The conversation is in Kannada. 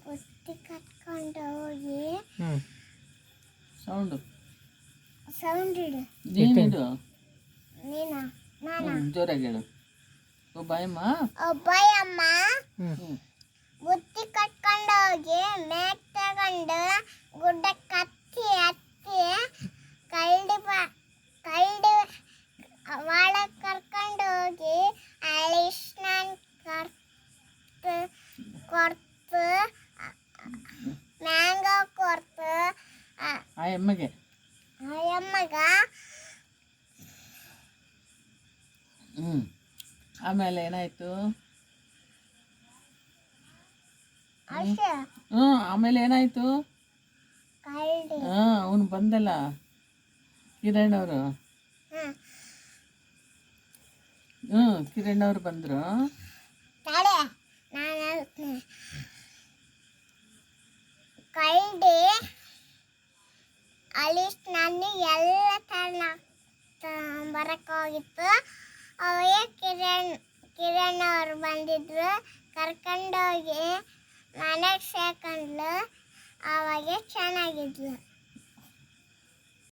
ಬುತ್ತಿ ಕಟ್ಕೊಂಡು ಹೋಗಿ ಸೌಂಡು ಸೌಂಡ್ ಇಡು. ನೀನಿಡು ನೀನಾ ನಾನಾ? ಜೋರಾಗಿ ಹೇಳು. ಓ ಬಾಯಮ್ಮ. ಒಬ್ಬಯಮ್ಮ ಬುತ್ತಿ ಕಟ್ಕೊಂಡು ಹೋಗಿ ಮೇಕ್ ತಗೊಂಡು ಗುಡ್ಡಕ್ಕೆ ಹತ್ತಿ ಕಳ್ಳಿ ಒಳಗೆ ಕರ್ಕೊಂಡು ಹೋಗಿ ಅಳಿಸ್ನಾನ್ ಕೊರ್ತು ಮ್ಯಾಂಗೋ ಕೊರ್ತು ಆ ಎಮ್ಮಗೆ ಅಮ್ಮಗ ಆಮೇಲೆ ಏನಾಯ್ತು? ಅಷ್ಟೇ ಆಮೇಲೆ ಏನಾಯ್ತು? ಕಳ್ಳಿ ಅವನು ಬಂದಲ್ಲ ಕಿರಣ್ ಅವರು. ಕಿರಣ್ ಅವ್ರು ಬಂದರು. ತಡೆ ನಾನು ಹೇಳ್ತೀನಿ. ಕಳ್ಳಿ ಅಲಿಸ್ ನಾನು ಎಲ್ಲ ಬರೋಕ್ಕೋಗಿತ್ತು. ಅವಾಗ ಕಿರಣ್ ಅವ್ರು ಬಂದಿದ್ರು, ಕರ್ಕೊಂಡೋಗಿ ಮನೆಗೆ ಸೇರ್ಕೊಂಡ್ಲು. ಅವಾಗ ಚೆನ್ನಾಗಿದ್ಲು.